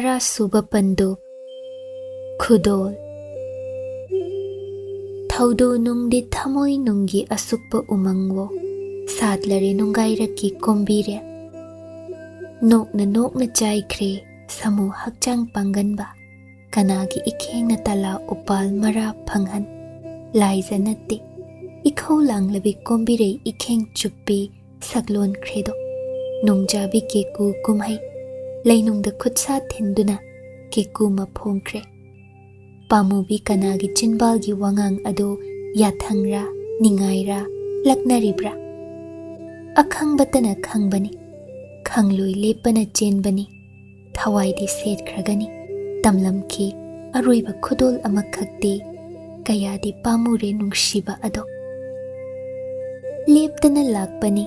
Tara suba pandu Khudol Thaudu nungdi thamoi nungi asukpa umangwo Sadlare nungairaki kombire Nokna chaikhre samu hakchang panganba Kanagi ikheng na tala upal mara phanghan Laiza natti Ikhaw lang labi kombire ikheng chuppi saglon khredo Nungjabi keku kumhai Lainungda khutsa thinduna keku maphongkre Pamubi kanagi chinbalgi wangang ado yathangra ningaira laknaribra Akhangbatana khangbani Khangloi lepana chenbani Thawaidi setkragani Tamlamki aroiba khudol amakhakti Kayadi pamure nungshiba ado Leptana lakpani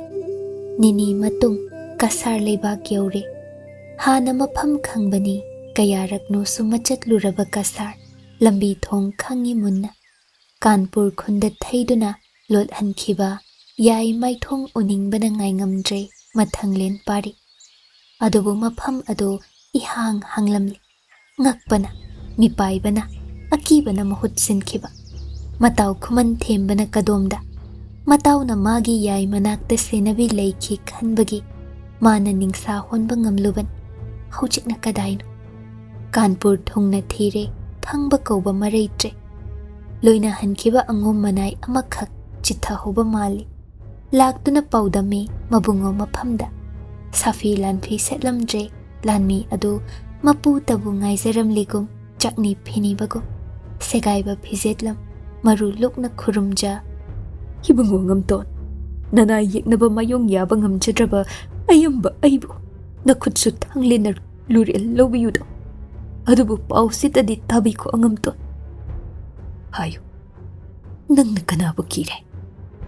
Nini matung kasar leibak yaure Hana mapham khangbani Kayarakno sumachatluraba kasar Lambi thong khangi munna Kanpur khunda thaiduna lot hankhiba Yai maithong uningbana ngaingamdre mathanglen pari Adobu mapham ado ihang hanglamli Ngakpana mipaibana akibana mahut sinkhiba Mataw khuman thembana kadomda Mataw na magi yai manakta senabi leikhi khanbagi Mana ningsa honba ngamluban Hauchikna kadaino Kanpur thongna thire Khangba kauba maraitre Loina hankhiba angom manai amakhak chitha hoba mali Laktuna paudami mabungo maphamda Safi lanfi setlamdre lanmi adu mapu tabu ngaizaram ligum chakni phini bago Segaiba phizetlam maru lukna khurumja Hibungo ngamton Nanay yeknaba mayong yaba ngamchadraba Ayamba aibu Nakhutsu thanglinar luril lobiyudo Adubu pausit adi tabi ko angamton Hayo Nang nakanaba kire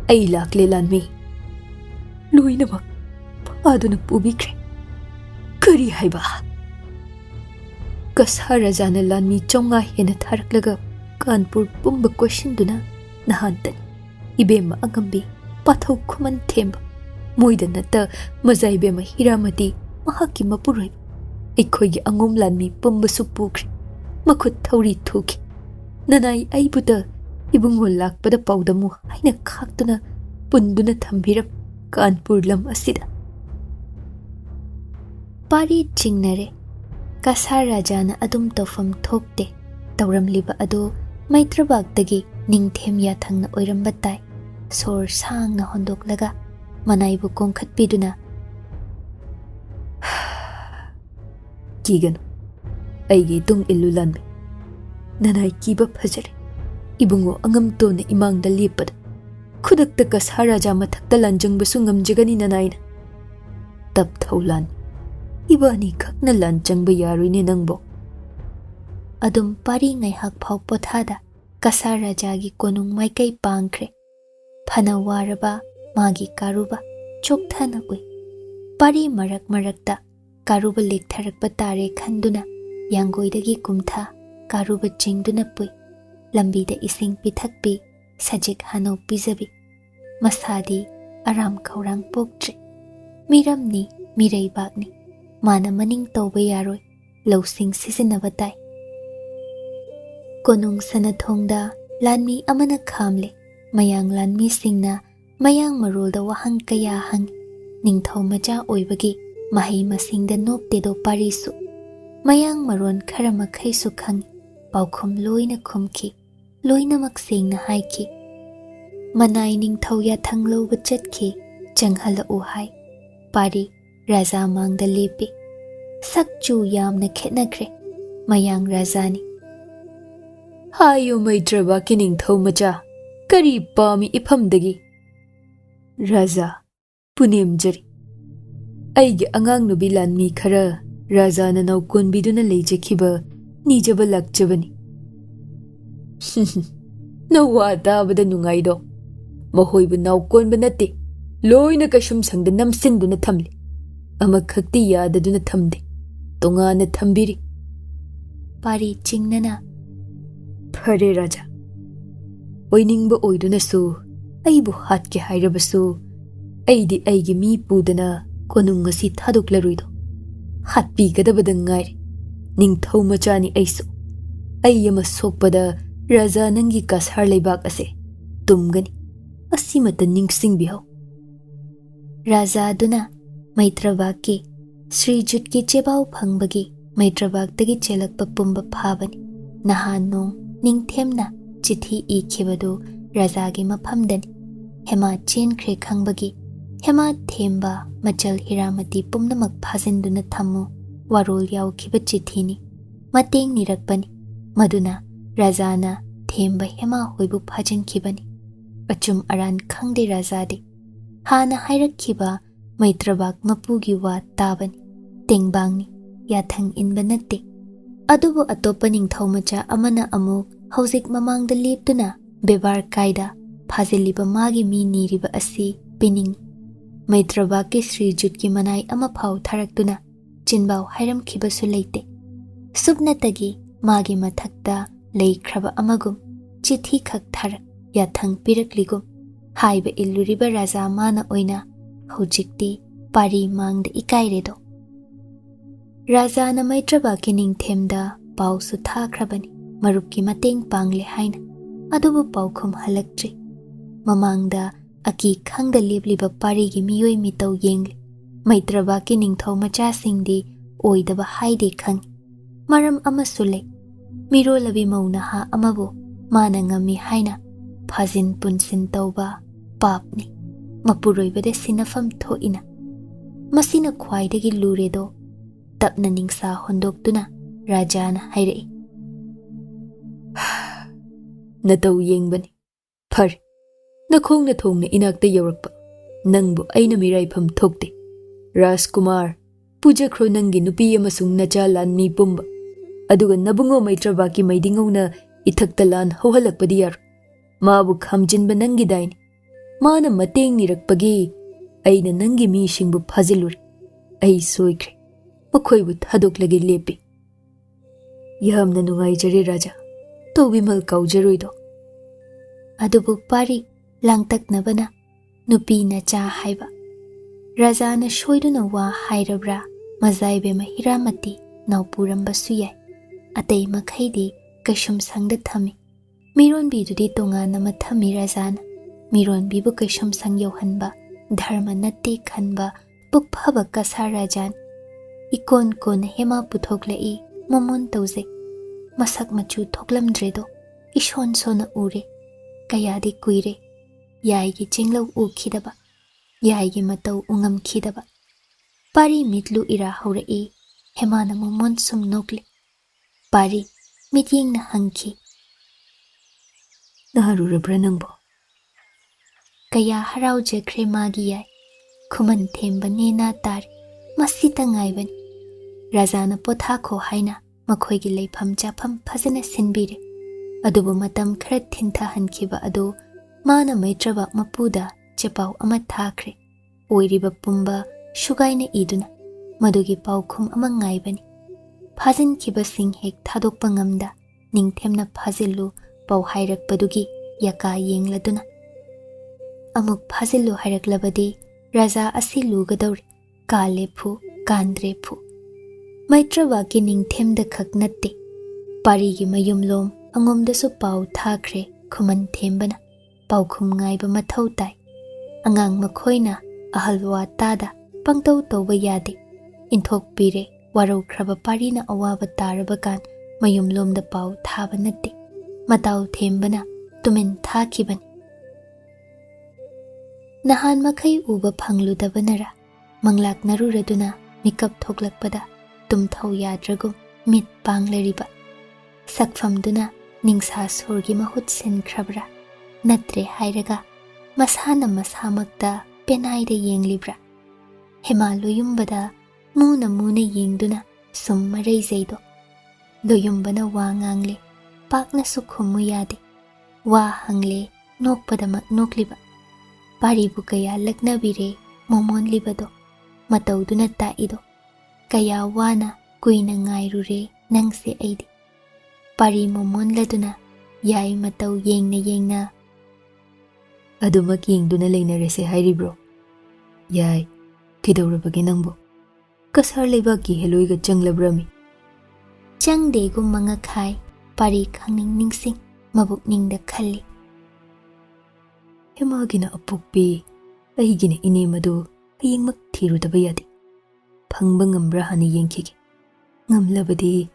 Ay lakle lanmi Luy namak Paado na pubikre Kari haiba Kasara zana lanmi chonga hena tharaklaga Kanpur pumba question duna Nahantan Ibema agambi Pathaw khuman themba Moida nata mazai bema hiramati Mahaki mapuroi Ikhoigi angom lanmi pumba supukre Makhut thauri thuki Nanay aibuda Ibungo lakpada paudamu Haina khaktuna Punduna thambiram Kanpur lam asida Pari chingnare Kasar rajana adum tofam thokte Tauramliba ado Maitrabagdagi ningthem yathangna oiramba tai Sor sang na hondoklaga Manaibu kongkhat piduna Kigano Aigi tung illu lanmi Nanay kiba phajare Ibungo angamto na imangda lipad Khudakta kasaraja mathakta lanjang basu ngamjagani nanayna Tab thawlan Ibani kakna lanjang bayaroi ni nangbo Adum pari ngaihak phau pothada Kasarajagi konung maikai pangkre Phana waraba magi karuba chokthana ui Pari marakta Karuba lektharakpa tare khanduna Yangoidagi kumtha Karuba chingduna pui Lambida ising pithakpi Sajik hano pizabi Masadi aram kaurang poktre Miramni miraibagni Mana maning tawba yaroi Lausing sisinavatai Konung sanathongda Lanmi amana khamle Mayang lanmi singna Mayang marulda wahang kaya hang Ningthaw maja oibagi Mahai masingda noptedo parisu Mayang maron kharamakhaisu khang Paukhum loina khumki Loina maksingna haiki Manay ningthaw yathang loba chatki Changhala uhai Pari Raja mangda lepi Sakchu yamna khetnakre Mayang rajani Hayo maitraba kining thaw macha Kari pami iphamdagi Raja Punem jari Aigi angang nubi lanmi khara Raja na naukon biduna leijakhiba Nijaba lakjabani Nawa dabada nungaido Mahoibu naukon banati Loina kashum sangda namsinduna thamli Amakhakti yadaduna thamde Tongana thambiri Pari chingnana Phare Raja Oiningba oidunasu Aibu hatke hairabasu Aidi aigi mi pudana Konung ngasi thaduklaruido Hatpi gadabada ngairi ꯅꯤꯡꯊꯧ ꯃꯆꯥꯅꯤ ꯑꯩꯁꯨ ꯑꯩ ꯑꯃ ꯁꯣꯛꯄꯗ ꯔꯥꯖꯥ ꯅꯪꯒꯤ ꯀꯁꯥꯔ ꯂꯩꯕꯥꯛ ꯑꯁꯦ ꯇꯨꯝꯒꯅꯤ ꯑꯁꯤꯃꯇ ꯅꯤꯡꯁꯤꯡꯕꯤꯍꯧ ꯔꯥꯖꯥꯗꯨꯅ ꯃꯩꯇ꯭ꯔꯕꯥꯛꯀꯤ ꯁ꯭ꯔꯤꯖꯨꯠꯀꯤ ꯆꯦꯕꯥꯎ ꯐꯪꯕꯒꯤ ꯃꯩꯇ꯭ꯔꯕꯥꯛꯇꯒꯤ ꯆꯦꯜꯂꯛꯄ ꯄꯨꯝꯕ ꯐꯥꯕꯅꯤ ꯅꯍꯥꯟ ꯅꯣꯡ ꯅꯤꯡꯊꯦꯝꯅ ꯆꯤꯊꯤ ꯏꯈꯤꯕꯗꯨ ꯔꯥꯖꯥꯒꯤ ꯃꯐꯝꯗꯅꯤ ꯍꯦꯃꯥ ꯆꯦꯟꯈ꯭ꯔꯦ ꯈꯪꯕꯒꯤ ꯍꯦꯃꯥ ꯊꯦꯝꯕ ꯃꯆꯜ ꯍꯤꯔꯥꯃꯇꯤ ꯄꯨꯝꯅꯃꯛ ꯐꯥꯖꯤꯟꯗꯨꯅ ꯊꯝꯃꯨ ꯋꯥꯔꯣꯜ ꯌꯥꯎꯈꯤꯕ ꯆꯤꯊꯤꯅꯤ ꯃꯇꯦꯡ ꯅꯤꯔꯛꯄꯅꯤ ꯃꯗꯨꯅ ꯔꯥꯖꯥꯅ ꯊꯦꯝꯕ ꯍꯦꯃꯥ ꯍꯣꯏꯕꯨ ꯐꯥꯖꯤꯟꯈꯤꯕꯅꯤ ꯑꯆꯨꯝ ꯑꯔꯥꯟ ꯈꯪꯗꯦ ꯔꯥꯖꯥꯗꯤ ꯍꯥꯟꯅ ꯍꯥꯏꯔꯛꯈꯤꯕ ꯃꯩꯇ꯭ꯔꯕꯥꯛ ꯃꯄꯨꯒꯤ ꯋꯥ ꯇꯥꯕꯅꯤ ꯇꯦꯡꯕꯥꯡꯅꯤ ꯌꯥꯊꯪ ꯏꯟꯕ ꯅꯠꯇꯦ ꯑꯗꯨꯕꯨ ꯑꯇꯣꯞꯄ ꯅꯤꯡꯊꯧ ꯃꯆꯥ ꯑꯃꯅ ꯑꯃꯨꯛ ꯍꯧꯖꯤꯛ ꯃꯃꯥꯡꯗ ꯂꯦꯞꯇꯨꯅ ꯕꯦꯕꯥꯔ ꯀꯥꯏꯗ ꯐꯥꯖꯤꯜꯂꯤꯕ ꯃꯥꯒꯤ ꯃꯤ ꯅꯤꯔꯤꯕ ꯑꯁꯤ ꯄꯤꯅꯤꯡꯉꯤ ꯃꯩꯇ꯭ꯔꯕꯥꯛꯀꯤ ꯁ꯭ꯔꯤꯖꯨꯠꯀꯤ ꯃꯅꯥꯏ ꯑꯃ ꯐꯥꯎ ꯊꯥꯔꯛꯇꯨꯅ ꯆꯤꯟꯕꯥꯎ ꯍꯥꯏꯔꯝꯈꯤꯕꯁꯨ ꯂꯩꯇꯦ ꯁꯨꯞꯅꯇꯒꯤ ꯃꯥꯒꯤ ꯃꯊꯛꯇ ꯂꯩꯈ꯭ꯔꯕ ꯑꯃꯒꯨꯝ ꯆꯤꯊꯤ ꯈꯛ ꯊꯥꯔꯛ ꯌꯥꯊꯪ ꯄꯤꯔꯛꯂꯤꯒꯨꯝ ꯍꯥꯏꯕ ꯏꯜꯂꯨꯔꯤꯕ ꯔꯥꯖꯥ ꯃꯥꯅ ꯑꯣꯏꯅ ꯍꯧꯖꯤꯛꯇꯤ ꯄꯥꯔꯤ ꯃꯥꯡꯗ ꯏꯀꯥꯏꯔꯦꯗꯣ ꯔꯥꯖꯥꯅ ꯃꯩꯇ꯭ꯔꯕꯥꯛꯀꯤ ꯅꯤꯡꯊꯦꯝꯗ ꯄꯥꯎꯁꯨ ꯊꯥꯈ꯭ꯔꯕꯅꯤ ꯃꯔꯨꯞꯀꯤ ꯃꯇꯦꯡ ꯄꯥꯡꯂꯦ ꯍꯥꯏꯅ ꯑꯗꯨꯕꯨ ꯄꯥꯎꯈꯨꯝ ꯍꯜꯂꯛꯇ꯭ꯔꯤ ꯃꯃꯥꯡꯗ ꯑꯀꯤ ꯈꯪꯗ ꯂꯦꯞꯂꯤꯕ ꯄꯥꯔꯤꯒꯤ ꯃꯤꯑꯣꯏ ꯃꯤꯇꯧ ꯌꯦꯡꯂꯤ ꯃꯩꯇ꯭ꯔꯕꯥꯛꯀꯤ ꯅꯤꯡꯊꯧ ꯃꯆꯥꯁꯤꯡꯗꯤ ꯑꯣꯏꯗꯕ ꯍꯥꯏꯗꯦ ꯈꯪꯏ ꯃꯔꯝ ꯑꯃꯁꯨ ꯂꯩ ꯃꯤꯔꯣꯜꯂꯕꯤ ꯃꯧ ꯅꯍꯥ ꯑꯃꯕꯨ ꯃꯥꯅ ꯉꯝꯃꯤ ꯍꯥꯏꯅ ꯐꯥꯖꯤꯟ ꯄꯨꯟꯁꯤꯟ ꯇꯧꯕ ꯄꯥꯞꯅꯤ ꯃꯄꯨꯔꯣꯏꯕꯗ ꯁꯤꯟꯅꯐꯝ ꯊꯣꯛꯏꯅ ꯃꯁꯤꯅ ꯈ꯭ꯋꯥꯏꯗꯒꯤ ꯂꯨꯔꯦꯗꯣ ꯇꯞꯅ ꯅꯤꯡꯁꯥ ꯍꯣꯟꯗꯣꯛꯇꯨꯅ ꯔꯥꯖꯥꯅ ꯍꯥꯏꯔꯛꯏ ꯅꯇꯧ ꯌꯦꯡꯕꯅꯤ ꯐꯔꯦ ꯅꯈꯣꯡꯅ ꯊꯣꯡꯅ ꯏꯅꯥꯛꯇ ꯌꯧꯔꯛꯄ ꯅꯪꯕꯨ ꯑꯩꯅ ꯃꯤꯔꯥꯏꯐꯝ ꯊꯣꯛꯇꯦ ꯔꯥꯖꯀꯨꯃꯥꯔ ꯄꯨꯖꯈ꯭ꯔꯣ ꯅꯪꯒꯤ ꯅꯨꯄꯤ ꯑꯃꯁꯨꯡ ꯅꯆꯥ ꯂꯥꯟꯃꯤ ꯄꯨꯝꯕ ꯑꯗꯨꯒ ꯅꯕꯨꯡꯉꯣ ꯃꯩꯇ꯭ꯔꯕꯥꯛꯀꯤ ꯃꯩꯗꯤꯉꯧꯅ ꯏꯊꯛꯇ ꯂꯥꯟ ꯍꯧꯍꯜꯂꯛꯄꯗꯤ ꯌꯥꯔꯣꯏ ꯃꯥꯕꯨ ꯈꯥꯝꯖꯤꯟꯕ ꯅꯪꯒꯤꯗꯥꯏꯅꯤ ꯃꯥꯅ ꯃꯇꯦꯡ ꯅꯤꯔꯛꯄꯒꯤ ꯑꯩꯅ ꯅꯪꯒꯤ ꯃꯤꯁꯤꯡꯕꯨ ꯐꯥꯖꯤꯜꯂꯨꯔꯦ ꯑꯩ ꯁꯣꯏꯈ꯭ꯔꯦ ꯃꯈꯣꯏꯕꯨ ꯊꯥꯗꯣꯛꯂꯒꯦ ꯂꯦꯞꯄꯤ ꯌꯥꯝꯅ ꯅꯨꯡꯉꯥꯏꯖꯔꯦ ꯔꯥꯖꯥ ꯇꯧꯕꯤꯃꯜ ꯀꯥꯎꯖꯔꯣꯏꯗꯣ ꯑꯗꯨꯕꯨ ꯄꯥꯔꯤ ꯂꯥꯡꯇꯛꯅꯕꯅ ꯅꯨꯄꯤ ꯅꯆꯥ ꯍꯥꯏꯕ ꯔꯥꯖꯥꯅ ꯁꯣꯏꯗꯨꯅ ꯋꯥ ꯍꯥꯏꯔꯕ꯭ꯔꯥ ꯃꯖꯥꯏꯕꯦꯝꯃ ꯍꯤꯔꯥꯃꯇꯤ ꯅꯥꯎꯄꯨꯔꯝꯕꯁꯨ ꯌꯥꯏ ꯑꯇꯩ ꯃꯈꯩꯗꯤ ꯀꯩꯁꯨꯝꯁꯪꯗ ꯊꯝꯃꯤ ꯃꯤꯔꯣꯟꯕꯤꯗꯨꯗꯤ ꯇꯣꯉꯥꯟꯅ ꯑꯃ ꯊꯝꯃꯤ ꯔꯥꯖꯥꯅ ꯃꯤꯔꯣꯟꯕꯤꯕꯨ ꯀꯩꯁꯨꯝꯁꯪ ꯌꯧꯍꯟꯕ ꯙꯔꯃ ꯅꯠꯇꯦ ꯈꯟꯕ ꯄꯨꯛꯐꯕ ꯀꯁꯥꯔ ꯔꯥꯖꯥꯅꯤ ꯏꯀꯣꯟ ꯀꯣꯟꯅ ꯍꯦꯃꯥ ꯄꯨꯊꯣꯛꯂꯛꯏ ꯃꯣꯃꯣꯟ ꯇꯧꯖꯩ ꯃꯁꯛ ꯃꯆꯨ ꯊꯣꯛꯂꯝꯗ꯭ꯔꯦꯗꯣ ꯏꯁꯣꯟ ꯁꯣꯟꯅ ꯎꯔꯦ ꯀꯌꯥꯗꯤ ꯀꯨꯏꯔꯦ ꯌꯥꯏꯒꯤ ꯆꯤꯡꯂꯧ ꯎꯈꯤꯗꯕ ꯌꯥꯏꯒꯤ ꯃꯇꯧ ꯎꯉꯝꯈꯤꯗꯕ ꯄꯥꯔꯤ ꯃꯤꯠꯂꯨ ꯏꯔꯥ ꯍꯧꯔꯛꯏ ꯍꯦꯃꯥꯅ ꯃꯣꯃꯣꯟ ꯁꯨꯝ ꯅꯣꯛꯂꯤ ꯄꯥꯔꯤ ꯃꯤꯠꯌꯦꯡꯅ ꯍꯪꯈꯤ ꯅꯥꯔꯨꯔꯕ꯭ꯔꯥ ꯅꯪꯕꯣ ꯀꯌꯥ ꯍꯔꯥꯎꯖꯈ꯭ꯔꯦ ꯃꯥꯒꯤ ꯌꯥꯏ ꯈꯨꯃꯟ ꯊꯦꯝꯕ ꯅꯦꯅꯥ ꯇꯥꯔꯤ ꯃꯁꯤꯇ ꯉꯥꯏꯕꯅꯤ ꯔꯥꯖꯥꯅ ꯄꯣꯊꯥꯈꯣ ꯍꯥꯏꯅ ꯃꯈꯣꯏꯒꯤ ꯂꯩꯐꯝ ꯆꯥꯐꯝ ꯐꯖꯅ ꯁꯤꯟꯕꯤꯔꯦ ꯑꯗꯨꯕꯨ ꯃꯇꯝ ꯈꯔ ꯊꯤꯟꯊꯍꯟꯈꯤꯕ ꯑꯗꯨ ꯃꯥꯅ ꯃꯩꯇ꯭ꯔꯕꯥꯛ ꯃꯄꯨꯗ ꯆꯦꯄꯥꯎ ꯑꯃ ꯊꯥꯈ꯭ꯔꯦ ꯑꯣꯏꯔꯤꯕ ꯄꯨꯝꯕ ꯁꯨꯒꯥꯏꯅ ꯏꯗꯨꯅ ꯃꯗꯨꯒꯤ ꯄꯥꯎꯈꯨꯝ ꯑꯃ ꯉꯥꯏꯕꯅꯤ ꯐꯥꯖꯤꯟꯈꯤꯕꯁꯤꯡ ꯍꯦꯛ ꯊꯥꯗꯣꯛꯄ ꯉꯝꯗ ꯅꯤꯡꯊꯦꯝꯅ ꯐꯥꯖꯤꯜꯂꯨ ꯄꯥꯎ ꯍꯥꯏꯔꯛꯄꯗꯨꯒꯤ ꯌꯀꯥ ꯌꯦꯡꯂꯗꯨꯅ ꯑꯃꯨꯛ ꯐꯥꯖꯤꯜꯂꯨ ꯍꯥꯏꯔꯛꯂꯕꯗꯤ ꯔꯥꯖꯥ ꯑꯁꯤ ꯂꯨꯒꯗꯧꯔꯤ ꯀꯥꯜꯂꯦ ꯐꯨ ꯀꯥꯟꯗ꯭ꯔꯦ ꯐꯨ ꯃꯩꯇ꯭ꯔꯕꯥꯛꯀꯤ ꯅꯤꯡꯊꯦꯝꯗ ꯈꯛ ꯅꯠꯇꯦ ꯄꯥꯔꯤꯒꯤ ꯃꯌꯨꯝꯂꯣꯝ ꯑꯉꯣꯝꯗꯁꯨ ꯄꯥꯎ ꯊꯥꯈ꯭ꯔꯦ ꯈꯨꯃꯟ ꯊꯦꯝꯕꯅ ꯄꯥꯎꯈꯨꯝ ꯉꯥꯏꯕ ꯃꯊꯧ ꯇꯥꯏ ꯑꯉꯥꯡ ꯃꯈꯣꯏꯅ ꯑꯍꯜ ꯋꯥ ꯇꯥꯗ ꯄꯪꯇꯧ ꯇꯧꯕ ꯌꯥꯗꯦ ꯏꯟꯊꯣꯛꯄꯤꯔꯦ ꯋꯥꯔꯧꯈ꯭ꯔꯕ ꯄꯥꯔꯤꯅ ꯑꯋꯥꯕ ꯇꯥꯔꯕ ꯀꯥꯟ ꯃꯌꯨꯝꯂꯣꯝꯗ ꯄꯥꯎ ꯊꯥꯕ ꯅꯠꯇꯦ ꯃꯇꯥꯎ ꯊꯦꯝꯕꯅ ꯇꯨꯃꯤꯟ ꯊꯥꯈꯤꯕꯅꯤ ꯅꯍꯥꯟ ꯃꯈꯩ ꯎꯕ ꯐꯪꯂꯨꯗꯕꯅꯔ ꯃꯪꯂꯥꯛꯅꯔꯨꯔꯗꯨꯅ ꯃꯤꯀꯞ ꯊꯣꯛꯂꯛꯄꯗ ꯇꯨꯝꯊꯧ ꯌꯥꯗ꯭ꯔꯒꯨꯝ ꯃꯤꯠ ꯄꯥꯡꯂꯔꯤꯕ ꯁꯛꯐꯝꯗꯨꯅ ꯅꯤꯡꯁꯥ ꯁꯣꯔꯒꯤ ꯃꯍꯨꯠ ꯁꯤꯟꯈ꯭ꯔꯕ꯭ꯔꯥ ꯅꯠꯇ꯭ꯔꯦ ꯍꯥꯏꯔꯒ ꯃꯁꯥꯅ ꯃꯁꯥꯃꯛꯇ ꯄꯦꯅꯥꯏꯗ ꯌꯦꯡꯂꯤꯕ꯭ꯔꯥ ꯍꯦꯃꯥ ꯂꯣꯌꯨꯝꯕꯗ ꯃꯨꯅ ꯃꯨꯅ ꯌꯦꯡꯗꯨꯅ ꯁꯨꯝ ꯃꯔꯩꯖꯩꯗꯣ ꯂꯣꯌꯨꯝꯕꯅ ꯋꯥ ꯉꯥꯡꯂꯦ ꯄꯥꯛꯅꯁꯨ ꯈꯨꯝꯃꯨ ꯌꯥꯗꯦ ꯋꯥ ꯍꯪꯂꯦ ꯅꯣꯛꯄꯗꯃꯛ ꯅꯣꯛꯂꯤꯕ ꯄꯥꯔꯤꯕꯨ ꯀꯌꯥ ꯂꯛꯅꯕꯤꯔꯦ ꯃꯣꯃꯣꯟꯂꯤꯕꯗꯣ ꯃꯇꯧꯗꯨꯅ ꯇꯥꯛꯏꯗꯣ ꯀꯌꯥ ꯋꯥꯅ ꯀꯨꯏꯅ ꯉꯥꯏꯔꯨꯔꯦ ꯅꯪꯁꯦ ꯑꯩꯗꯤ ꯄꯥꯔꯤ ꯃꯣꯃꯣꯟꯂꯗꯨꯅ ꯌꯥꯏ ꯃꯇꯧ ꯌꯦꯡꯅ ꯌꯦꯡꯅ ꯑꯗꯨꯃꯛ ꯌꯦꯡꯗꯨꯅ ꯂꯩꯅꯔꯁꯦ ꯍꯥꯏꯔꯤꯕ꯭ꯔꯣ ꯌꯥꯏ ꯀꯩꯗꯧꯔꯕꯒꯦ ꯅꯪꯕꯨ ꯀꯁꯥꯔ ꯂꯩꯕꯥꯛꯀꯤ ꯍꯦꯂꯣꯏꯒ ꯆꯪꯂꯕ꯭ꯔꯃꯤ ꯆꯪꯗꯦꯒꯨꯝ ꯃꯉꯛꯈꯥꯏ ꯄꯥꯔꯤ ꯈꯪꯅꯤꯡ ꯅꯤꯡꯁꯤꯡ ꯃꯕꯨꯛꯅꯤꯡꯗ ꯈꯜꯂꯤ꯫ ꯍꯦꯃꯥꯒꯤꯅ ꯑꯄꯣꯛꯄꯤ, ꯑꯩꯒꯤꯅ ꯏꯅꯦꯝ ꯑꯗꯨ ꯍꯌꯦꯡꯃꯛ ꯊꯤꯔꯨꯗꯕ ꯌꯥꯗꯦ꯫ ꯐꯪꯕ ꯉꯝꯕ꯭ꯔꯥ ꯍꯥꯟꯅ ꯌꯦꯡꯈꯤꯒꯦ꯫ ꯉꯝꯂꯕꯗꯤ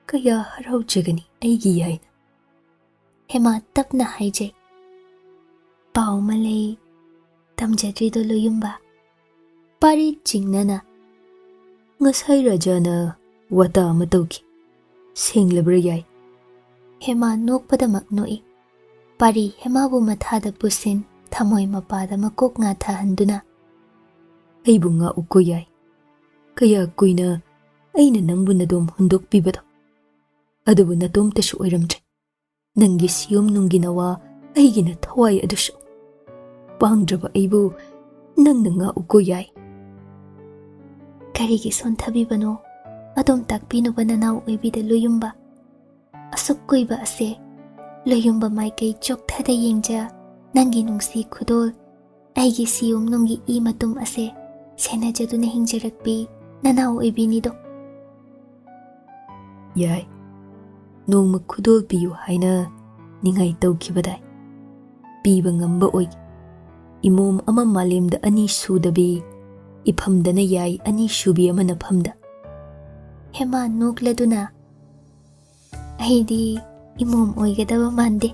ꯀꯌꯥ ꯍꯔꯥꯎꯖꯒꯅꯤ ꯑꯩꯒꯤ ꯌꯥꯏꯅ꯫ ꯍꯦꯃꯥ ꯇꯞꯅ ꯍꯥꯏꯖꯩ꯫ ꯄꯥꯎ ꯑꯃ ꯂꯩ, ꯇꯝꯖꯗ꯭ꯔꯤꯗꯣ ꯂꯣꯌꯨꯝꯕ? ꯄꯥꯔꯤ ꯆꯤꯡꯅꯅ ꯉꯁꯥꯏ ꯔꯥꯖꯥꯅ ꯋꯥꯇꯥ ꯑꯃ ꯇꯧꯈꯤ, ꯁꯦꯡꯂꯕ꯭ꯔꯥ ꯌꯥꯏ? ꯍꯦꯃꯥ ꯅꯣꯛꯄꯗꯃꯛ ꯅꯣꯛꯏ꯫ ꯄꯥꯔꯤ ꯍꯦꯃꯥꯕꯨ ꯃꯊꯥꯗ ꯄꯨꯁꯤꯟ ꯊꯃꯣꯏ ꯃꯄꯥꯗ ꯃꯀꯣꯛ ꯉꯥꯊꯍꯟꯗꯨꯅ ꯑꯩꯕꯨ ꯉꯥꯛꯎꯀꯣ ꯌꯥꯏ꯫ ꯀꯌꯥ ꯀꯨꯏꯅ ꯑꯩꯅ ꯅꯪꯕꯨ ꯅꯗꯣꯝ ꯍꯨꯟꯗꯣꯛꯄꯤꯕꯗꯣ, ꯑꯗꯨꯕꯨ ꯅꯇꯣꯝꯇꯁꯨ ꯑꯣꯏꯔꯝꯗ꯭ꯔꯦ꯫ ꯅꯪꯒꯤ ꯁꯤꯌꯨꯝ ꯅꯨꯡꯒꯤ ꯅꯋꯥ ꯑꯩꯒꯤꯅ ꯊꯋꯥꯏ ꯑꯗꯨꯁꯨ꯫ ꯄꯥꯡꯗ꯭ꯔꯕ ꯑꯩꯕꯨ ꯅꯪꯅ ꯉꯥꯛꯎꯀꯣ ꯌꯥꯏ꯫ ꯀꯔꯤꯒꯤ ꯁꯣꯟꯊꯕꯤꯕꯅꯣ ꯑꯗꯣꯝ ꯇꯥꯛꯄꯤꯅꯕ ꯅꯅꯥꯎ ꯑꯣꯏꯕꯤꯗ ꯂꯣꯌꯨꯝꯕ? ꯑꯁꯨꯛ ꯀꯨꯏꯕ ꯑꯁꯦ ꯂꯣꯌꯨꯝꯕ ꯃꯥꯏꯀꯩ ꯆꯣꯛꯊꯗ ꯌꯦꯡꯖ ꯅꯪꯒꯤ ꯅꯨꯡꯁꯤ ꯈꯨꯗꯣꯜ, ꯑꯩꯒꯤ ꯁꯤꯌꯨꯝ ꯅꯨꯡꯒꯤ ꯏ ꯃꯇꯨꯝ ꯑꯁꯦ ꯁꯦꯟꯅꯖꯗꯨꯅ ꯍꯤꯡꯖꯔꯛꯄꯤ ꯅꯅꯥꯎ ꯑꯣꯏꯕꯤꯅꯤꯗꯣ꯫ ꯌꯥꯏ, ꯅꯣꯡꯃ ꯈꯨꯗꯣꯜ ꯄꯤꯌꯨ ꯍꯥꯏꯅ ꯅꯤꯡꯉꯥꯏ ꯇꯧꯈꯤꯕꯗꯥꯏ ꯄꯤꯕ ꯉꯝꯕ ꯑꯣꯏꯒꯦ꯫ ꯏꯃꯣꯝ ꯑꯃ ꯃꯥꯂꯦꯝꯗ ꯑꯅꯤ ꯁꯨꯗꯕꯤ, ꯏꯐꯝꯗꯅ ꯌꯥꯏ ꯑꯅꯤ ꯁꯨꯕꯤ ꯑꯃ ꯅꯐꯝꯗ꯫ ꯍꯦꯃꯥ ꯅꯣꯛꯂꯗꯨꯅ ꯑꯩꯗꯤ ꯏꯃꯣꯝ ꯑꯣꯏꯒꯗꯕ ꯃꯥꯟꯗꯦ꯫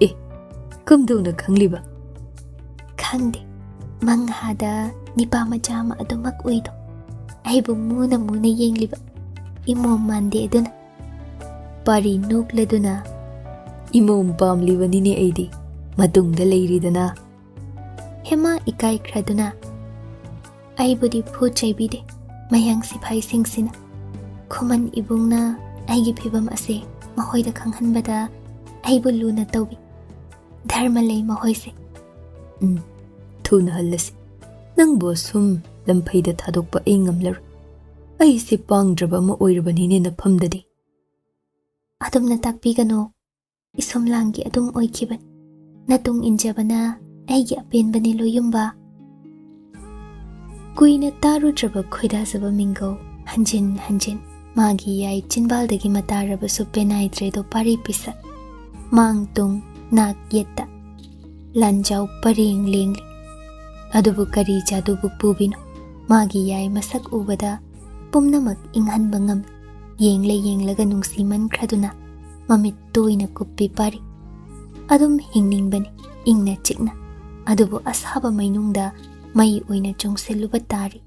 ꯑꯦ, ꯀꯝꯗꯧꯅ ꯈꯪꯂꯤꯕ? ꯈꯪꯗꯦ, ꯃꯪꯍꯥꯗ ꯅꯤꯄꯥ ꯃꯆꯥ ꯑꯃ ꯑꯗꯨꯃꯛ ꯎꯏꯗꯣ ꯑꯩꯕꯨ ꯃꯨꯅ ꯃꯨꯅ ꯌꯦꯡꯂꯤꯕ, ꯏꯃꯣꯝ ꯃꯥꯟꯗꯦ ꯑꯗꯨꯅ꯫ ꯄꯥꯔꯤ ꯅꯣꯛꯂꯗꯨꯅ ꯏꯃꯣꯝ ꯄꯥꯝꯂꯤꯕꯅꯤꯅꯦ ꯑꯩꯗꯤ, ꯃꯇꯨꯡꯗ ꯂꯩꯔꯤꯗꯅ꯫ ꯍꯦꯃꯥ ꯏꯀꯥꯏꯈ꯭ꯔꯗꯨꯅ ꯑꯩꯕꯨꯗꯤ ꯐꯨ ꯆꯩꯕꯤꯗꯦ ꯃꯌꯥꯡ ꯁꯤꯐꯥꯏꯁꯤꯡꯁꯤꯅ꯫ ꯈꯨꯃꯟ ꯏꯕꯨꯡꯅ ꯑꯩꯒꯤ ꯐꯤꯕꯝ ꯑꯁꯦ ꯃꯈꯣꯏꯗ ꯈꯪꯍꯟꯕꯗ ꯑꯩꯕꯨ ꯂꯨꯅ ꯇꯧꯕꯤ꯫ ꯙꯔꯃ ꯂꯩ ꯃꯈꯣꯏꯁꯦ꯫ ꯊꯨꯅ ꯍꯜꯂꯁꯤ꯫ ꯅꯪꯕꯨ ꯑꯁꯨꯝ ꯂꯝꯐꯩꯗ ꯊꯥꯗꯣꯛꯄ ꯑꯩ ꯉꯝꯂꯔꯣꯏ꯫ ꯑꯩꯁꯦ ꯄꯥꯡꯗ꯭ꯔꯕ ꯑꯃ ꯑꯣꯏꯔꯕꯅꯤꯅꯦ ꯅꯐꯝꯗꯗꯤ꯫ ꯑꯗꯨꯝꯅ ꯇꯥꯛꯄꯤꯒꯅꯣ, ꯏꯁꯨꯝꯂꯥꯡꯒꯤ ꯑꯗꯨꯝ ꯑꯣꯏꯈꯤꯕꯅꯤ꯫ ꯅꯇꯨꯡ ꯏꯟꯖꯕꯅ ꯑꯩꯒꯤ ꯑꯄꯦꯟꯕꯅꯤ ꯂꯣꯌꯨꯝꯕ꯫ ꯀꯨꯏꯅ ꯇꯥꯔꯨꯗ꯭ꯔꯕ ꯈꯣꯏꯗꯥꯖꯕ ꯃꯤꯡꯒꯧ ꯍꯟꯖꯤꯟ ꯍꯟꯖꯤꯟ ꯃꯥꯒꯤ ꯌꯥꯏ ꯆꯤꯟꯕꯥꯜꯗꯒꯤ ꯃꯇꯥꯔꯕꯁꯨ ꯄꯦꯅꯥꯏꯗ꯭ꯔꯦꯗꯣ ꯄꯥꯔꯤ ꯄꯤꯁꯛ꯫ ꯃꯥꯡ ꯇꯨꯡ ꯅꯥꯛ ꯌꯦꯠꯇ ꯂꯥꯟꯖꯥꯎ ꯄꯔꯦꯡ ꯂꯦꯡꯂꯤ꯫ ꯑꯗꯨꯕꯨ ꯀꯔꯤ ꯖꯥꯗꯨꯕꯨ ꯄꯨꯕꯤꯅꯣ, ꯃꯥꯒꯤ ꯌꯥꯏ ꯃꯁꯛ ꯎꯕꯗ ꯄꯨꯝꯅꯃꯛ ꯏꯪꯍꯟꯕ ꯉꯝꯃꯤ꯫ ꯌꯦꯡꯂ ꯌꯦꯡꯂꯒ ꯅꯨꯡꯁꯤꯃꯟꯈ꯭ꯔꯗꯨꯅ ꯃꯃꯤꯠ ꯇꯣꯏꯅ ꯀꯨꯞꯄꯤ ꯄꯥꯔꯤ꯫ ꯑꯗꯨꯝ ꯍꯤꯡꯅꯤꯡꯕꯅꯤ ꯏꯪꯅ ꯆꯤꯛꯅ, ꯑꯗꯨꯕꯨ ꯑꯁꯥꯕ ꯃꯩꯅꯨꯡꯗ ꯃꯩ ꯑꯣꯏꯅ ꯆꯣꯡꯁꯤꯜꯂꯨꯕ ꯇꯥꯔꯤ꯫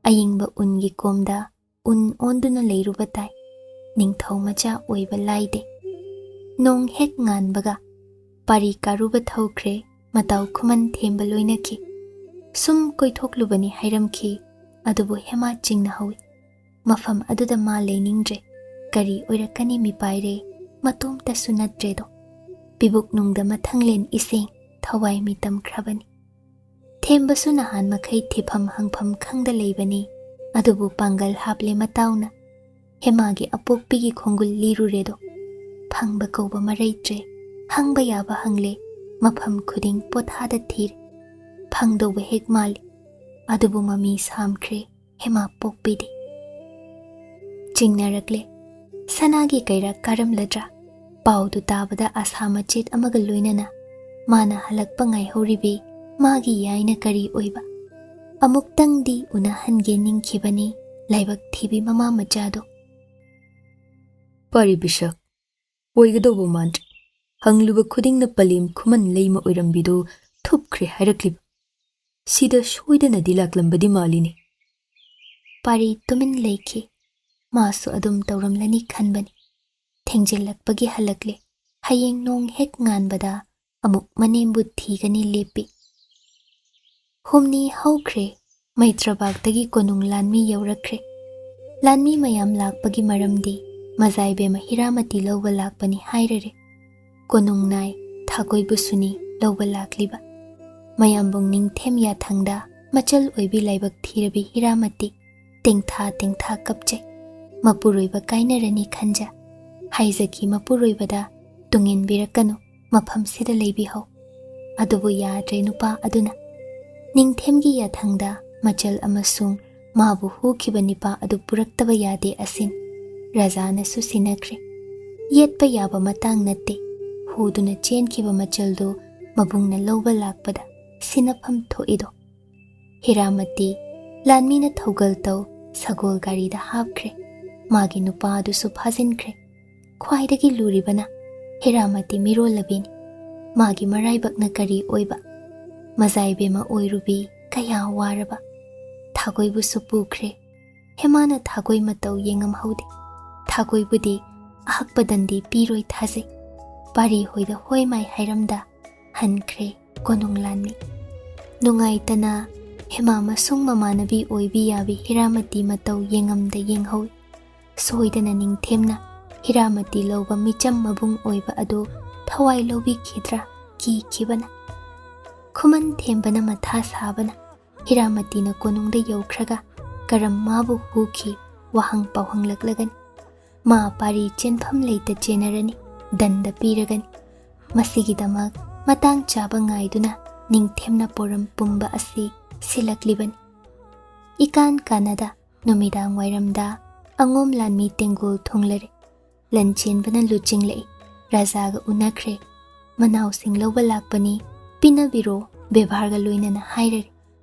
ꯑꯌꯤꯡꯕ ꯎꯟꯒꯤ ꯀꯣꯝꯗ ꯎꯟ ꯑꯣꯟꯗꯨꯅ ꯂꯩꯔꯨꯕ ꯇꯥꯏ꯫ ꯅꯤꯡꯊꯧ ꯃꯆꯥ ꯑꯣꯏꯕ ꯂꯥꯏꯗꯦ꯫ ꯅꯣꯡ ꯍꯦꯛ ꯉꯥꯟꯕꯒ ꯄꯥꯔꯤ ꯀꯥꯔꯨꯕ ꯊꯧꯈ꯭ꯔꯦ, ꯃꯇꯥꯎ ꯈꯨꯃꯟ ꯊꯦꯝꯕ ꯂꯣꯏꯅꯈꯤ꯫ ꯁꯨꯝ ꯀꯣꯏꯊꯣꯛꯂꯨꯕꯅꯤ ꯍꯥꯏꯔꯝꯈꯤ, ꯑꯗꯨꯕꯨ ꯍꯦꯃꯥ ꯆꯤꯡꯅꯍꯧꯏ꯫ ꯃꯐꯝ ꯑꯗꯨꯗ ꯃꯥ ꯂꯩꯅꯤꯡꯗ꯭ꯔꯦ꯫ ꯀꯔꯤ ꯑꯣꯏꯔꯛꯀꯅꯤ ꯃꯤꯄꯥꯏꯔꯦ, ꯃꯇꯣꯝꯇꯁꯨ ꯅꯠꯇ꯭ꯔꯦꯗꯣ꯫ ꯄꯤꯕꯨꯛꯅꯨꯡꯗ ꯃꯊꯪꯂꯦꯟ ꯏꯁꯦꯡ ꯊꯋꯥꯏ ꯃꯤꯇꯝꯈ꯭ꯔꯕꯅꯤ꯫ ꯊꯦꯝꯕꯁꯨ ꯅꯍꯥꯟ ꯃꯈꯩ ꯊꯤꯐꯝ ꯍꯪꯐꯝ ꯈꯪꯗ ꯂꯩꯕꯅꯤ, ꯑꯗꯨꯕꯨ ꯄꯥꯡꯒꯜ ꯍꯥꯞꯂꯦ ꯃꯇꯥꯎꯅ꯫ ꯍꯦꯃꯥꯒꯤ ꯑꯄꯣꯛꯄꯤꯒꯤ ꯈꯣꯡꯒꯨꯜ ꯂꯤꯔꯨꯔꯦꯗꯣ꯫ ꯐꯪꯕ ꯀꯧꯕ ꯃꯔꯩꯇ꯭ꯔꯦ, ꯍꯪꯕ ꯌꯥꯕ ꯍꯪꯂꯦ, ꯃꯐꯝ ꯈꯨꯗꯤꯡ ꯄꯣꯊꯥꯗ ꯊꯤꯔꯦ꯫ ꯐꯪꯗꯧꯕ ꯍꯦꯛ ꯃꯥꯜꯂꯤ, ꯑꯗꯨꯕꯨ ꯃꯃꯤ ꯁꯥꯝꯈ꯭ꯔꯦ ꯍꯦꯃꯥ ꯄꯣꯛꯄꯤꯗꯤ꯫ ꯆꯤꯡꯅꯔꯛꯂꯦ, ꯁꯅꯥꯒꯤ ꯀꯩꯔꯥꯛ ꯀꯥꯔꯝꯂꯗ꯭ꯔꯥ? ꯄꯥꯎꯗꯨ ꯇꯥꯕꯗ ꯑꯁꯥ ꯃꯆꯦꯠ ꯑꯃꯒ ꯂꯣꯏꯅꯅ ꯃꯥꯅ ꯍꯜꯂꯛꯄ ꯉꯥꯏꯍꯧꯔꯤꯕꯤ ꯃꯥꯒꯤ ꯌꯥꯏꯅ ꯀꯔꯤ ꯑꯣꯏꯕ? ꯑꯃꯨꯛꯇꯪꯗꯤ ꯎꯅꯍꯟꯒꯦ ꯅꯤꯡꯈꯤꯕꯅꯤ ꯂꯥꯏꯕꯛ ꯊꯤꯕꯤ ꯃꯃꯥ ꯃꯆꯥꯗꯣ꯫ ꯄꯥꯔꯤ ꯕꯤꯁꯛ, ꯑꯣꯏꯒꯗꯧꯕ ꯃꯥꯟꯗ꯭ꯔꯦ꯫ ꯍꯪꯂꯨꯕ ꯈꯨꯗꯤꯡꯅ ꯄꯂꯦꯝ ꯈꯨꯃꯟ ꯂꯩꯃ ꯑꯣꯏꯔꯝꯕꯤꯗꯨ ꯊꯨꯞꯈ꯭ꯔꯦ ꯍꯥꯏꯔꯛꯂꯤꯕ꯫ ꯁꯤꯗ ꯁꯣꯏꯗꯅꯗꯤ ꯂꯥꯛꯂꯝꯕꯗꯤ ꯃꯥꯜꯂꯤꯅꯦ꯫ ꯄꯥꯔꯤ ꯇꯨꯃꯤꯟ ꯂꯩꯈꯤ꯫ ꯃꯥꯁꯨ ꯑꯗꯨꯝ ꯇꯧꯔꯝꯂꯅꯤ ꯈꯟꯕꯅꯤ꯫ ꯊꯦꯡꯖꯤꯜꯂꯛꯄꯒꯤ ꯍꯜꯂꯛꯂꯦ꯫ ꯍꯌꯦꯡ ꯅꯣꯡ ꯍꯦꯛ ꯉꯥꯟꯕꯗ ꯑꯃꯨꯛ ꯃꯅꯦꯝꯕꯨ ꯊꯤꯒꯅꯤ ꯂꯦꯞꯄꯤ꯫ ꯍꯨꯝꯅꯤ ꯍꯧꯈ꯭ꯔꯦ, ꯃꯩꯇ꯭ꯔꯕꯥꯛꯇꯒꯤ ꯀꯣꯅꯨꯡ ꯂꯥꯟꯃꯤ ꯌꯧꯔꯛꯈ꯭ꯔꯦ꯫ ꯂꯥꯟꯃꯤ ꯃꯌꯥꯝ ꯂꯥꯛꯄꯒꯤ ꯃꯔꯝꯗꯤ ꯃꯖꯥꯏꯕꯦꯝꯃ ꯍꯤꯔꯥꯃꯇꯤ ꯂꯧꯕ ꯂꯥꯛꯄꯅꯤ ꯍꯥꯏꯔꯔꯦ꯫ ꯀꯣꯅꯨꯡ ꯅꯥꯏ ꯊꯥꯒꯣꯏꯕꯨꯁꯨꯅꯤ ꯂꯧꯕ ꯂꯥꯛꯂꯤꯕ꯫ ꯃꯌꯥꯝꯕꯨꯡ ꯅꯤꯡꯊꯦꯝ ꯌꯥꯊꯪꯗ ꯃꯆꯜ ꯑꯣꯏꯕꯤ ꯂꯥꯏꯕꯛ ꯊꯤꯔꯕꯤ ꯍꯤꯔꯥꯃꯇꯤ ꯇꯦꯡꯊꯥ ꯇꯦꯡꯊꯥ ꯀꯞꯆꯩ꯫ ꯃꯄꯨꯔꯣꯏꯕ ꯀꯥꯏꯅꯔꯅꯤ ꯈꯟꯖ꯫ ꯍꯥꯏꯖꯈꯤ ꯃꯄꯨꯔꯣꯏꯕꯗ ꯇꯨꯡꯏꯟꯕꯤꯔꯛꯀꯅꯨ, ꯃꯐꯝꯁꯤꯗ ꯂꯩꯕꯤꯍꯧ꯫ ꯑꯗꯨꯕꯨ ꯌꯥꯗ꯭ꯔꯦ ꯅꯨꯄꯥ ꯑꯗꯨꯅ꯫ ꯅꯤꯡꯊꯦꯝꯒꯤ ꯌꯥꯊꯪꯗ ꯃꯆꯜ ꯑꯃꯁꯨꯡ ꯃꯥꯕꯨ ꯍꯨꯈꯤꯕ ꯅꯤꯄꯥ ꯑꯗꯨ ꯄꯨꯔꯛꯇꯕ ꯌꯥꯗꯦ ꯑꯁꯤꯟ꯫ ꯔꯥꯖꯥꯅꯁꯨ ꯁꯤꯟꯅꯈ꯭ꯔꯦ꯫ ꯌꯦꯠꯄ ꯌꯥꯕ ꯃꯇꯥꯡ ꯅꯠꯇꯦ꯫ ꯍꯨꯗꯨꯅ ꯆꯦꯟꯈꯤꯕ ꯃꯆꯜꯗꯨ ꯃꯕꯨꯡꯅ ꯂꯧꯕ ꯂꯥꯛꯄꯗ ꯁꯤꯟꯅꯐꯝ ꯊꯣꯛꯏꯗꯣ꯫ ꯍꯤꯔꯥꯃꯇꯤ ꯂꯥꯟꯃꯤꯅ ꯊꯧꯒꯜ ꯇꯧ ꯁꯒꯣꯜ ꯒꯥꯔꯤꯗ ꯍꯥꯞꯈ꯭ꯔꯦ꯫ ꯃꯥꯒꯤ ꯅꯨꯄꯥ ꯑꯗꯨꯁꯨ ꯐꯥꯖꯤꯟꯈ꯭ꯔꯦ꯫ ꯈ꯭ꯋꯥꯏꯗꯒꯤ ꯂꯨꯔꯤꯕꯅ ꯍꯤꯔꯥꯃꯇꯤ ꯃꯤꯔꯣꯜꯂꯕꯤꯅꯤ꯫ ꯃꯥꯒꯤ ꯃꯔꯥꯏꯕꯛꯅ ꯀꯔꯤ ꯑꯣꯏꯕ? ꯃꯖꯥꯏꯕꯦꯝꯃ ꯑꯣꯏꯔꯨꯕꯤ ꯀꯌꯥ ꯋꯥꯔꯕ꯫ ꯊꯥꯒꯣꯏꯕꯨꯁꯨ ꯄꯨꯈ꯭ꯔꯦ꯫ ꯍꯦꯃꯥꯅ ꯊꯥꯒꯣꯏ ꯃꯇꯧ ꯌꯦꯡꯉꯝꯍꯧꯗꯦ꯫ ꯊꯥꯒꯣꯏꯕꯨꯗꯤ ꯑꯍꯛꯄ ꯗꯟꯗꯤ ꯄꯤꯔꯣꯏ ꯊꯥꯖꯩ꯫ ꯄꯥꯔꯤ ꯍꯣꯏꯗ ꯍꯣꯏ ꯃꯥꯏ ꯍꯥꯏꯔꯝꯗ ꯍꯟꯈ꯭ꯔꯦ ꯀꯣꯅꯨꯡ ꯂꯥꯟꯃꯤ꯫ ꯅꯨꯡꯉꯥꯏꯇꯅ ꯍꯦꯃꯥ ꯃꯁꯨꯡ ꯃꯃꯥꯟꯅꯕꯤ ꯑꯣꯏꯕꯤ ꯌꯥꯕꯤ ꯍꯤꯔꯥꯃꯇꯤ ꯃꯇꯧ ꯌꯦꯡꯉꯝꯗ ꯌꯦꯡꯍꯧꯏ꯫ ꯁꯣꯏꯗꯅ ꯅꯤꯡꯊꯦꯝꯅ ꯍꯤꯔꯥꯃꯇꯤ ꯂꯧꯕ ꯃꯤꯆꯝ ꯃꯕꯨꯡ ꯑꯣꯏꯕ ꯑꯗꯨ ꯊꯋꯥꯏ ꯂꯧꯕꯤꯈꯤꯗ꯭ꯔꯥ ꯀꯤꯈꯤꯕꯅ꯫ ꯈꯨꯃꯟ ꯊꯦꯝꯕꯅ ꯃꯊꯥ ꯁꯥꯕꯅ ꯍꯤꯔꯥꯃꯇꯤꯅ ꯀꯣꯅꯨꯡꯗ ꯌꯧꯈ꯭ꯔꯒ ꯀꯔꯝ ꯃꯥꯕꯨ ꯍꯨꯈꯤ ꯋꯥꯍꯪ ꯄꯥꯎꯍꯪꯂꯛꯂꯒꯅꯤ꯫ ꯃꯥ ꯄꯥꯔꯤ ꯆꯦꯟꯐꯝ ꯂꯩꯇ ꯆꯦꯟꯅꯔꯅꯤ꯫ ꯗꯟꯗ ꯄꯤꯔꯒꯅꯤ꯫ ꯃꯁꯤꯒꯤꯗꯃꯛ ꯃꯇꯥꯡ ꯆꯥꯕ ꯉꯥꯏꯗꯨꯅ ꯅꯤꯡꯊꯦꯝꯅ ꯄꯣꯔꯝ ꯄꯨꯝꯕ ꯑꯁꯤ ꯁꯤꯜꯂꯛꯂꯤꯕꯅꯤ꯫ ꯏꯀꯥꯟ ꯀꯥꯟꯅꯗ ꯅꯨꯃꯤꯗꯥꯡ ꯋꯥꯏꯔꯝꯗ ꯑꯉꯣꯝ ꯂꯥꯟꯃꯤ ꯇꯦꯡꯒꯣꯜ ꯊꯨꯡꯂꯔꯦ꯫ ꯂꯟꯆꯦꯟꯕꯅ ꯂꯨꯆꯤꯡꯂꯛꯏ꯫ ꯔꯥꯖꯥꯒ ꯎꯅꯈ꯭ꯔꯦ꯫ ꯃꯅꯥꯎꯁꯤꯡ ꯂꯧꯕ ꯂꯥꯛꯄꯅꯤ, ꯄꯤꯅꯕꯤꯔꯣ ꯕꯦꯚꯥꯔꯒ ꯂꯣꯏꯅꯅ ꯍꯥꯏꯔꯔꯦ꯫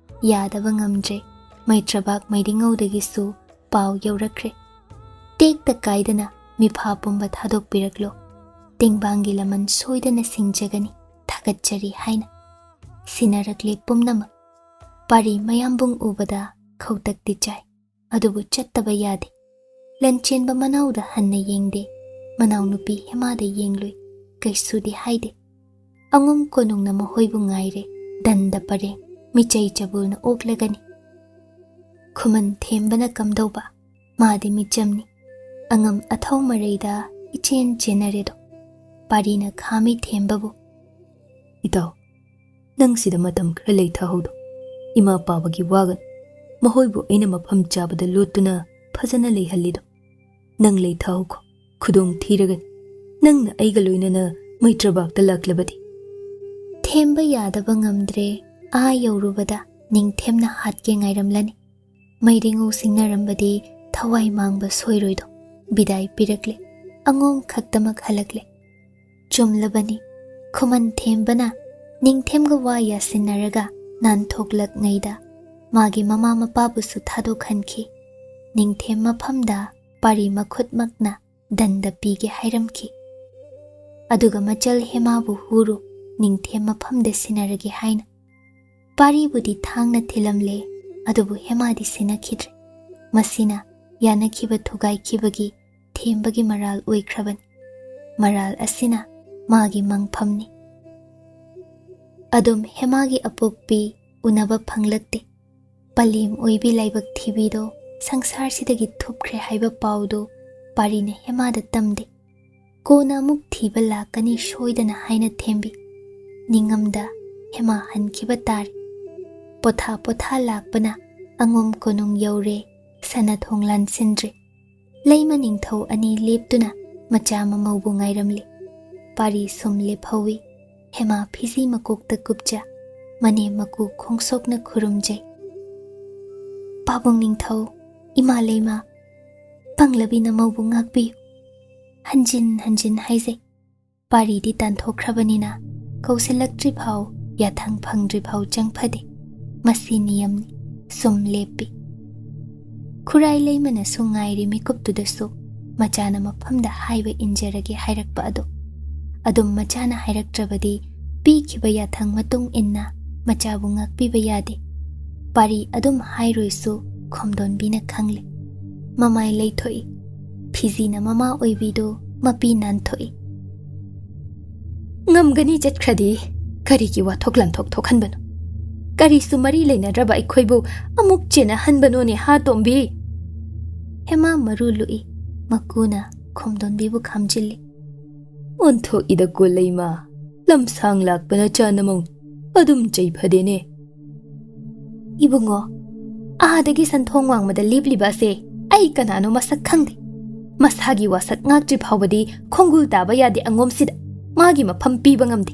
ꯌꯥꯗꯕ ꯉꯝꯗ꯭ꯔꯦ꯫ ꯃꯩꯇ꯭ꯔꯕꯥꯛ ꯃꯩꯗꯤꯉꯧꯗꯒꯤꯁꯨ ꯄꯥꯎ ꯌꯧꯔꯛꯈ꯭ꯔꯦ꯫ ꯇꯦꯛꯇ ꯀꯥꯏꯗꯅ ꯃꯤꯐꯥ ꯄꯨꯝꯕ ꯊꯥꯗꯣꯛꯄꯤꯔꯛꯂꯣ꯫ ꯇꯦꯡꯕꯥꯡꯒꯤ ꯂꯃꯟ ꯁꯣꯏꯗꯅ ꯁꯤꯡꯖꯒꯅꯤ ꯊꯥꯒꯠꯆꯔꯤ ꯍꯥꯏꯅ ꯁꯤꯟꯅꯔꯛꯂꯦ ꯄꯨꯝꯅꯃꯛ꯫ ꯄꯥꯔꯤ ꯃꯌꯥꯝꯕꯨꯡ ꯎꯕꯗ ꯈꯧꯇꯛꯇꯤ ꯆꯥꯏ꯫ ꯑꯗꯨꯕꯨ ꯆꯠꯇꯕ ꯌꯥꯗꯦ꯫ ꯂꯟꯆꯦꯟꯕ ꯃꯅꯥꯎꯗ ꯍꯟꯅ ꯌꯦꯡꯗꯦ꯫ ꯃꯅꯥꯎꯅꯨꯄꯤ ꯍꯦꯃꯥꯗ ꯌꯦꯡꯂꯨꯏ꯫ ꯀꯩꯁꯨꯗꯤ ꯍꯥꯏꯗꯦ꯫ ꯑꯉꯨꯝ ꯀꯣꯅꯨꯡꯅ ꯃꯈꯣꯏꯕꯨ ꯉꯥꯏꯔꯦ꯫ ꯗꯟꯗ ꯄꯔꯦꯡ ꯃꯤꯆꯩ ꯆꯕꯨꯜꯅ ꯑꯣꯛꯂꯒꯅꯤ꯫ ꯈꯨꯃꯟ ꯊꯦꯝꯕꯅ ꯀꯝꯗꯧꯕ? ꯃꯥꯗꯤ ꯃꯤꯆꯝꯅꯤ꯫ ꯑꯉꯝ ꯑꯊꯧ ꯃꯔꯩꯗ ꯏꯆꯦꯟ ꯆꯦꯟꯅꯔꯦꯗꯣ꯫ ꯄꯥꯔꯤꯅ ꯈꯥꯃꯤ ꯊꯦꯝꯕꯕꯨ, ꯏꯇꯥꯎ, ꯅꯪ ꯁꯤꯗ ꯃꯇꯝ ꯈꯔ ꯂꯩꯊꯍꯧꯗꯣ꯫ ꯏꯃꯥ ꯄꯥꯕꯒꯤ ꯋꯥꯒꯅꯨ꯫ ꯃꯈꯣꯏꯕꯨ ꯑꯩꯅ ꯃꯐꯝ ꯆꯥꯕꯗ ꯂꯣꯠꯇꯨꯅ ꯐꯖꯅ ꯂꯩꯍꯜꯂꯤꯗꯣ꯫ ꯅꯪ ꯂꯩꯊꯍꯧꯈꯣ꯫ ꯈꯨꯗꯣꯡ ꯊꯤꯔꯒꯅꯤ ꯅꯪꯅ ꯑꯩꯒ ꯂꯣꯏꯅꯅ ꯃꯩꯇ꯭ꯔꯕꯥꯛꯇ ꯂꯥꯛꯂꯕꯗꯤ꯫ ꯊꯦꯝꯕ ꯌꯥꯗꯕ ꯉꯝꯗ꯭ꯔꯦ꯫ ꯑꯥ ꯌꯧꯔꯨꯕꯗ ꯅꯤꯡꯊꯦꯝꯅ ꯍꯥꯠꯀꯦ ꯉꯥꯏꯔꯝꯂꯅꯤ꯫ ꯃꯩꯔꯤꯉꯧ ꯁꯤꯡꯅꯔꯝꯕꯗꯤ ꯊꯋꯥꯏ ꯃꯥꯡꯕ ꯁꯣꯏꯔꯣꯏꯗꯣ꯫ ꯕꯤꯗꯥꯏ ꯄꯤꯔꯛꯂꯦ꯫ ꯑꯉꯣꯝ ꯈꯛꯇꯃꯛ ꯍꯜꯂꯛꯂꯦ꯫ ꯆꯨꯝꯂꯕꯅꯤ꯫ ꯈꯨꯃꯟ ꯊꯦꯝꯕꯅ ꯅꯤꯡꯊꯦꯝꯒ ꯋꯥ ꯌꯥꯁꯤꯟꯅꯔꯒ ꯅꯥꯟꯊꯣꯛꯂꯛꯉꯩꯗ ꯃꯥꯒꯤ ꯃꯃꯥ ꯃꯄꯥꯕꯨꯁꯨ ꯊꯥꯗꯣꯛꯍꯟꯈꯤ꯫ ꯅꯤꯡꯊꯦꯝ ꯃꯐꯝꯗ ꯄꯥꯔꯤ ꯃꯈꯨꯠꯃꯛꯅ ꯗꯟꯗ ꯄꯤꯒꯦ ꯍꯥꯏꯔꯝꯈꯤ꯫ ꯑꯗꯨꯒ ꯃꯆꯜ ꯍꯦꯃꯥꯕꯨ ꯍꯨꯔꯨ ꯅꯤꯡꯊꯦꯝ ꯃꯐꯝꯗ ꯁꯤꯟꯅꯔꯒꯦ ꯍꯥꯏꯅ꯫ ꯄꯥꯔꯤꯕꯨꯗꯤ ꯊꯥꯡꯅ ꯊꯤꯜꯂꯝꯂꯦ꯫ ꯑꯗꯨꯕꯨ ꯍꯦꯃꯥꯗꯤ ꯁꯤꯟꯅꯈꯤꯗ꯭ꯔꯦ꯫ ꯃꯁꯤꯅ ꯌꯥꯅꯈꯤꯕ ꯊꯨꯒꯥꯏꯈꯤꯕꯒꯤ ꯊꯦꯝꯕꯒꯤ ꯃꯔꯥꯜ ꯑꯣꯏꯈ꯭ꯔꯕꯅꯤ꯫ ꯃꯔꯥꯜ ꯑꯁꯤꯅ ꯃꯥꯒꯤ ꯃꯪꯐꯝꯅꯤ꯫ ꯑꯗꯨꯝ ꯍꯦꯃꯥꯒꯤ ꯑꯄꯣꯛꯄꯤ ꯎꯅꯕ ꯐꯪꯂꯛꯇꯦ꯫ ꯄꯂꯦꯝ ꯑꯣꯏꯕꯤ ꯂꯥꯏꯕꯛ ꯊꯤꯕꯤꯗꯣ ꯁꯪꯁꯥꯔꯁꯤꯗꯒꯤ ꯊꯨꯞꯈ꯭ꯔꯦ ꯍꯥꯏꯕ ꯄꯥꯎꯗꯣ ꯄꯥꯔꯤꯅ ꯍꯦꯃꯥꯗ ꯇꯝꯗꯦ꯫ ꯀꯣꯟꯅ ꯑꯃꯨꯛ ꯊꯤꯕ ꯂꯥꯛꯀꯅꯤ ꯁꯣꯏꯗꯅ ꯍꯥꯏꯅ ꯊꯦꯝꯕꯤ꯫ ꯅꯤꯡꯉꯝꯗ ꯍꯦꯃꯥ ꯍꯟꯈꯤꯕ ꯇꯥꯔꯦ꯫ ꯄꯣꯊꯥ ꯄꯣꯊꯥ ꯂꯥꯛꯄꯅ ꯑꯉꯣꯝ ꯀꯣꯅꯨꯡ ꯌꯧꯔꯦ꯫ ꯁꯅꯊꯣꯡ ꯂꯥꯟꯁꯤꯟꯗ꯭ꯔꯦ꯫ ꯂꯩꯃ ꯅꯤꯡꯊꯧ ꯑꯅꯤ ꯂꯦꯞꯇꯨꯅ ꯃꯆꯥ ꯃꯃꯧꯕꯨ ꯉꯥꯏꯔꯝꯂꯤ꯫ ꯄꯥꯔꯤ ꯁꯨꯝ ꯂꯦꯞꯍꯧꯏ꯫ ꯍꯦꯃꯥ ꯐꯤꯖꯤ ꯃꯀꯣꯛꯇ ꯀꯨꯞꯆ ꯃꯅꯦꯝ ꯃꯀꯨ ꯈꯣꯡꯁꯣꯛꯅ ꯈꯨꯔꯨꯝꯖꯩ꯫ ꯄꯥꯕꯨꯡ ꯅꯤꯡꯊꯧ, ꯏꯃꯥ ꯂꯩꯃ, ꯄꯪꯂꯕꯤ ꯅꯃꯧꯕꯨ ꯉꯥꯛꯄꯤꯌꯨ꯫ ꯍꯟꯖꯤꯟ ꯍꯟꯖꯤꯟ ꯍꯥꯏꯖꯩ꯫ ꯄꯥꯔꯤꯗꯤ ꯇꯥꯟꯊꯣꯛꯈ꯭ꯔꯕꯅꯤꯅ ꯀꯧꯁꯤꯜꯂꯛꯇ꯭ꯔꯤ ꯐꯥꯎ ꯌꯥꯊꯪ ꯐꯪꯗ꯭ꯔꯤ ꯐꯥꯎ ꯆꯪꯐꯗꯦ꯫ ꯃꯁꯤ ꯅꯤꯌꯝꯅꯤ꯫ ꯁꯨꯝ ꯂꯦꯞꯄꯤ꯫ ꯈꯨꯔꯥꯏ ꯂꯩꯃꯅꯁꯨ ꯉꯥꯏꯔꯤ ꯃꯤꯀꯨꯞꯇꯨꯗꯁꯨ ꯃꯆꯥꯅ ꯃꯐꯝꯗ ꯍꯥꯏꯕ ꯏꯟꯖꯔꯒꯦ ꯍꯥꯏꯔꯛꯄ ꯑꯗꯣ꯫ ꯑꯗꯨꯝ ꯃꯆꯥꯅ ꯍꯥꯏꯔꯛꯇ꯭ꯔꯕꯗꯤ ꯄꯤꯈꯤꯕ ꯌꯥꯊꯪ ꯃꯇꯨꯡ ꯏꯟꯅ ꯃꯆꯥꯕꯨ ꯉꯥꯛꯄꯤꯕ ꯌꯥꯗꯦ꯫ ꯄꯥꯔꯤ ꯑꯗꯨꯝ ꯍꯥꯏꯔꯣꯏꯁꯨ ꯈꯣꯝꯗꯣꯟꯕꯤꯅ ꯈꯪꯂꯦ꯫ ꯃꯃꯥꯏ ꯂꯩꯊꯣꯛꯏ꯫ ꯐꯤꯖꯤꯅ ꯃꯃꯥ ꯑꯣꯏꯕꯤꯗꯨ ꯃꯄꯤ ꯅꯥꯟꯊꯣꯛꯏ꯫ ꯉꯝꯒꯅꯤ ꯆꯠꯈ꯭ꯔꯗꯤ ꯀꯔꯤꯒꯤ ꯋꯥꯊꯣꯛ ꯂꯥꯟꯊꯣꯛ ꯊꯣꯛꯍꯟꯕꯅꯣ? ꯀꯔꯤꯁꯨ ꯃꯔꯤ ꯂꯩꯅꯗ꯭ꯔꯕ ꯑꯩꯈꯣꯏꯕꯨ ꯑꯃꯨꯛ ꯆꯦꯟꯅꯍꯟꯕꯅꯣꯅꯦ ꯍꯥ ꯇꯣꯝꯕꯤ? ꯍꯦꯃꯥ ꯃꯔꯨ ꯂꯨꯏ꯫ ꯃꯀꯨꯅ ꯈꯣꯝꯗꯣꯟꯕꯤꯕꯨ ꯈꯥꯝꯖꯤꯜꯂꯤ꯫ ꯑꯣꯟꯊꯣꯛꯏꯗꯀꯣ ꯂꯩꯃ, ꯂꯝꯁꯥꯡ ꯂꯥꯛꯄ ꯅꯆꯥ ꯅꯃꯧ ꯑꯗꯨꯝ ꯆꯩꯐꯗꯦꯅꯦ꯫ ꯏꯕꯨꯡꯉꯣ, ꯑꯥꯗꯒꯤ ꯁꯟꯊꯣꯡ ꯋꯥꯡꯃꯗ ꯂꯦꯞꯂꯤꯕ ꯑꯁꯦ ꯑꯩ ꯀꯅꯥꯅꯣ ꯃꯁꯛ ꯈꯪꯗꯦ꯫ ꯃꯁꯥꯒꯤ ꯋꯥꯁꯛ ꯉꯥꯛꯇ꯭ꯔꯤ ꯐꯥꯎꯕꯗꯤ ꯈꯣꯡꯒꯨꯜ ꯇꯥꯕ ꯌꯥꯗꯦ ꯑꯉꯣꯝꯁꯤꯗ꯫ ꯃꯥꯒꯤ ꯃꯐꯝ ꯄꯤꯕ ꯉꯝꯗꯦ꯫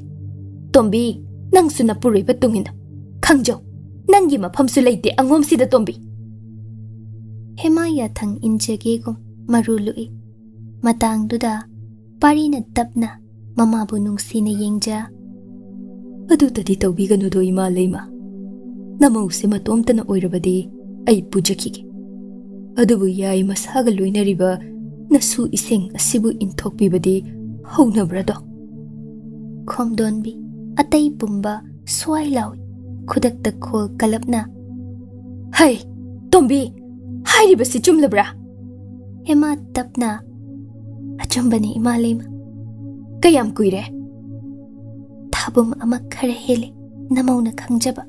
ꯇꯣꯝꯕꯤ, ꯅꯪꯁꯨ ꯅꯄꯨꯔꯣꯏꯕ ꯇꯨꯡꯏꯟꯅꯧ꯫ ꯈꯪꯖꯧ, ꯅꯪꯒꯤ ꯃꯐꯝꯁꯨ ꯂꯩꯇꯦ ꯑꯉꯣꯝꯁꯤꯗ ꯇꯣꯝꯕꯤ꯫ ꯍꯦꯃꯥ ꯌꯥꯊꯪ ꯏꯟꯖꯒꯦꯒꯨꯝ ꯃꯔꯨ ꯂꯨꯏ꯫ Matangduda parina tapna mamabu nungsina yengja. Adutadi tawbiganudo ima leima. Namause matomtana oirabadi ai pujakige. Adubu yai masaga loinariba nasu iseng asibu inthokpibadi haunabrado. Khomdonbi atay pumba swai lawi khudakta khol kalapna. Hai, Tombi, hairibasi chumlabra. Hema tapna. Achumbani ima leima. Kayam kuire. Thabum ama khara hele namauna khangjaba.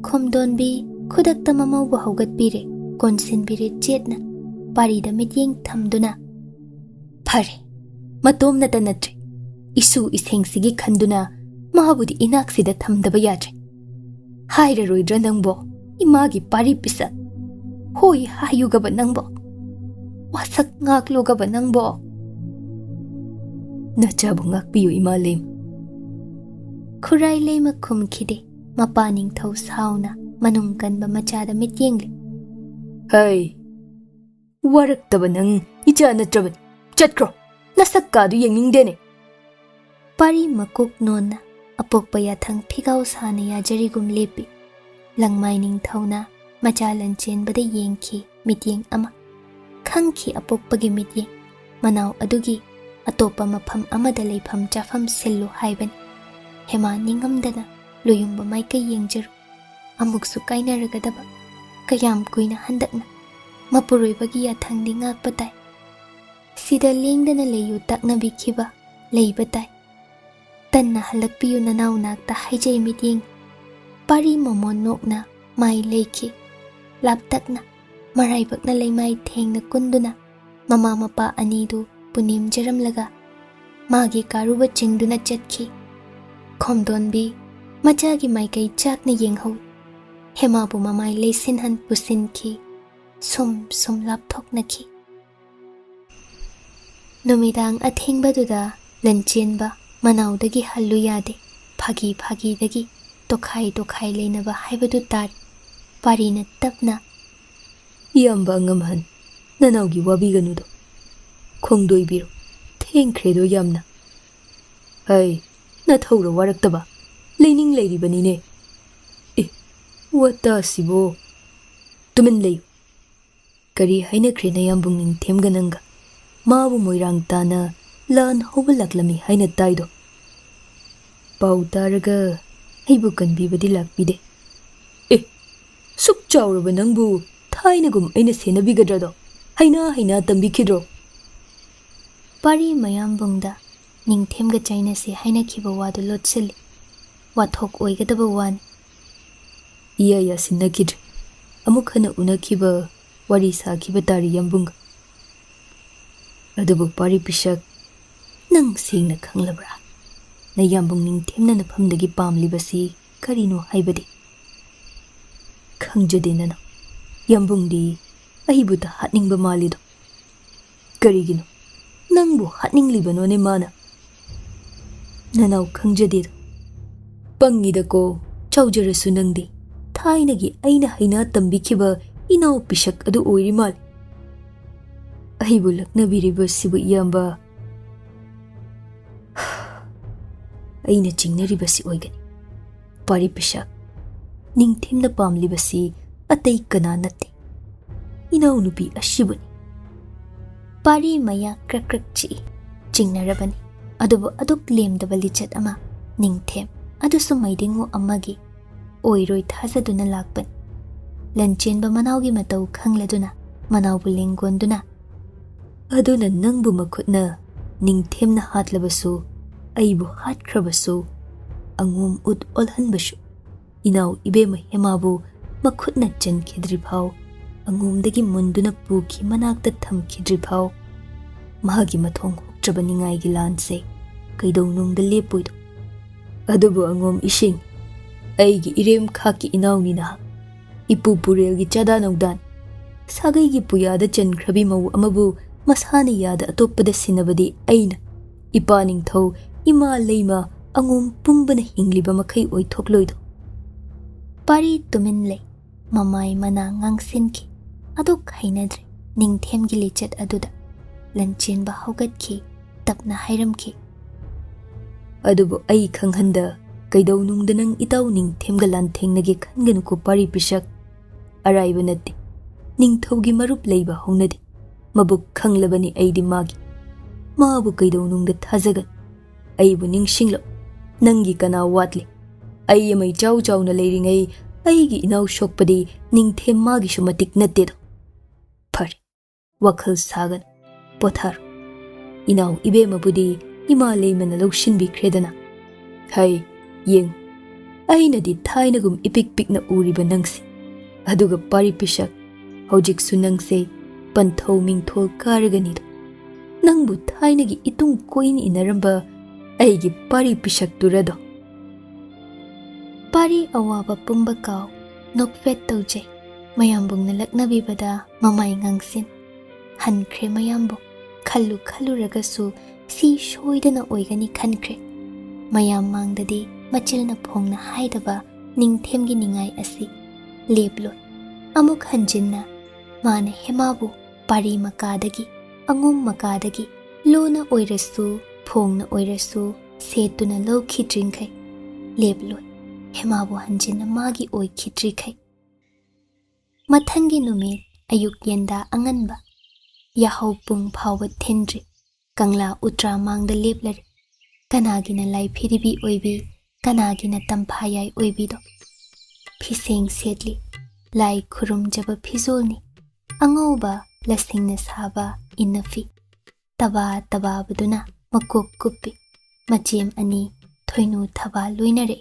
Khomdonbi khudakta mamau bahaugat pire konsin pire chetna parida mityeng thamduna. Phare, matom na tanatre. Isu isengsigi khanduna mahabudi inaksida thamdaba yadre. Haira roidra nangbo imagi pari pisa. Hoi hayugaba nangbo. Wasak ngaklogaba nangbo. Nachabu ngakpiyo ima leim. Khurai leima khumkhide mapaning thau sauna manung kanba machada mityengli. Hai, waraktaba nang ija natraban. Chatkro, nasakkadu yengningdene. Pari makuk nonna apokpa yathang phigau sana yajarigum lepi. Langmaining thauna macha Lanchenbada yengki mityeng ama. Khangki apokpagi mityeng manaw adugi atopa mafam amada leifam chafam sillu haiban. Hema ningamdana luyungba maika yengjaru. Amuksu kainaragadaba. Kayam kuina handakna. Mapuroibagi yathangdi ngakpatai. Sida lengdana leyu takna bikhiba leibatai. Tanna halakpiyu nanaw nakta haijay mityeng. Pari momon nokna mai leiki. Laptakna maraibakna leimay thengna kunduna. Mama mapa anidu punim jaramlaga. Magi karuba chingduna chatki. Khomdonbi machagi maikay chakna yenghau. Hemabu mamay leisinhan pusinki. Sum lapthoknaki. Numidang athengbaduda Lanchenba manawdagi hallu yade. Phagi dagi tokhai leinaba haibadu tar. Parina tapna. Iyamba ngamhan nanawgi wabiganudo. Khongdoibiro thengkhredo yamna. Hai, nathawra waraktaba. Leining leiribanine. Wata sibo. Tumin leyu. Kari haina krena yambung ning themgananga. Maabu moirang tana lan hobalaklami haina taido. Pau taraga heibu kanbibadi lakpide. Suk chawraba nangbu thainagum aina senabigadrado. Haina tambikidro. Pari mayambungda ningthemga chaina se haina khiba wadu lotsili. Wathok oigadaba wan. Iya sinakidre. Amukhana unakiba wari sakhiba tari yambunga. Adubu pari pisak nang sengna khanglabra. Na yambung ningthemna nafamdagi pamlibasi karino haibadi. Khangjade nana. Yambungdi ahibuta hatningba malido. Karigino. Nangbu hatninglibano ne mana. Nanaw khangjade. Pangida ko chawjarasu nangdi. Thainagi aina haina tambikhiba inaw pisak adu oirimal. Ahibu laknabiriba sibu iyamba. Aina chingnaribasi oigani. Pari pisak. Ningthemna pamlibasi atay kana nate. Inaw nupi ashibuni. Pari maya krak chi. Chingnarabani. Adubu aduk lemdaba lichat ama. Ningthem. Adusu maidingo amagi. Oiroi thazaduna lakpan. Lanchenba manawgi matau khangladuna. Manawbu lenggonduna. Aduna nangbu makhutna. Ningthemna hatlabasu. Aibu hatkrabasu. Angum ud olhanbasu. Inaw ibema hemabu makhutna chankhidribhaw. Angumdagi munduna puki manakta thamkhidribhaw. Mahagi mathong huktrabaningaygi lanse. Kaidonungda lepoido. Adubu angum ishing. Aigi irem khaki inawni na. Ipu purelgi chada nangdan. Sagaygi puyada chankhrabi mau amabu masana yada atopada sinabadi aina. Ipaning thau ima leima angum pumbana hingliba makai oithokloido. Pari tumin lay. Mamay mana ngangsinki. Aduk hainadre. Ningthemgi lichat aduda. Lanchenba haugatki tapna hairamki. Adubu ai khanghanda kaidau nungda nang itaw ning themga lantheng khangan ko pari pisak araiba natti ningthaugi marup leiba honadi mabuk khanglabani aidi magi mabu kaidau nungda thajagan aibu ningsinglo nangi kana watli ai amai chau chau na leiringai aigi inaw shokpadi ningthem magi shumatik nattedo phari wakhal sagan pothar inaw ibe mabudi ima leimana lokshin bikredana hai yeng aina di thaina gum ipik pikna uriba nangsi aduga pari pisak hojik su nangse panthau mingthol karagani nangbu thaina gi itung koin inaramba aigi pari pisak turado Pari awaba pumba kaw nokfet tawjay mayambong nalaknabibada mamay ngangsin hankre mayambong khalu ragasu si shoidana oigani khankre mayam mangdadi machilna phongna haidaba ningthemgi ningai asi leblot amuk hanjinna mana hemabu pari makadagi angum makadagi lona oirasu phongna oirasu setuna lokhidringkai leblot hemabu hanjinna magi oikhidrikai mathangi numit ayuk yenda anganba yahau pung phawba thendri kangla utra mangda leplari kanagina lai phiribi oibi kanagina tamphayai oibido phiseng setli lai khurum jaba phizolni angauba lasingna saba inafi taba baduna makok kuppi machem ani thoinu thaba loinare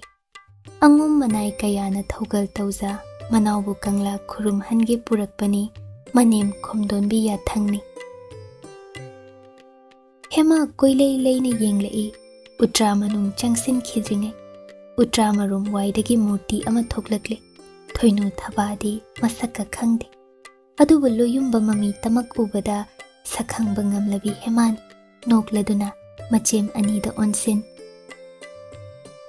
angum manai kayana thogal tauza manawbu kangla khurum hange purakpani manem khomdonbi ya thangni hema koilei leina yenglei utra manung changsin khidringai utra marum waidagi murti ama thoklakle thoinu thabadi masaka khangde adubu loyumba mami tamak ubada sakhangba ngamlabi heman nokladuna machem ani da onsin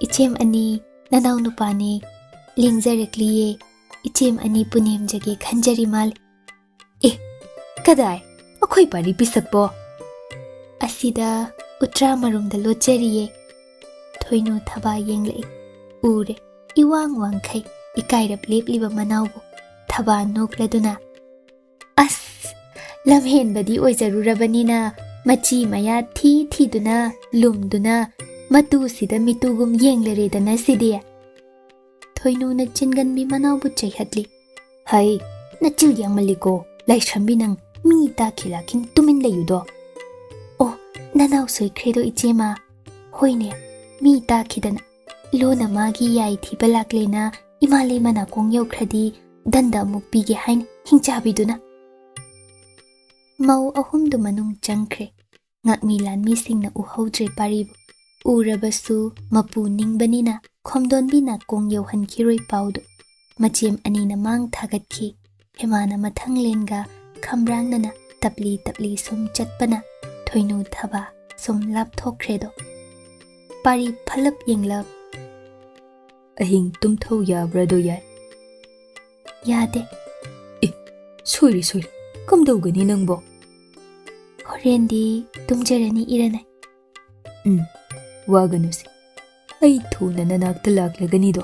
ichem ani nanaw nupane lingjarekliye ichem ani punem jage khanjari mal kadai akhoi pari pisakbo asida utra marumda locheriye thoinu thaba yenglei ure iwang wangkhai ikairap lepliba manawbu thaba nokladuna as lamhen badi oijarurabanina machi maya thiduna lumduna matu sida mitugum yengleredana sidia thoinu na chingan bi manawbu chaihatli hai na chil yangmaliko laishambi nang mi ta khilakin tumin layudo oh nanaw soi credo ichema hoine mi ta khidana lona magi yai thibalaklena imale mana kongyau khradi danda mukpi ge hain hingchabiduna mau ahumdu manung changkre ngakmi lanmi singna uhaudre paribu urabasu mapu ningbanina khomdonbina kongyau hankhiroi paudu machem anina mang thagatki hemana mathanglenga khamrangnana tapli sum chatpana thoinu thaba sum lapthokredo pari phalap yenglap ahing tumthau yabrado yai yade soiri kamdogani nangbo horendi tumjarani iranai waganusi ai thuna nanakta laklagani do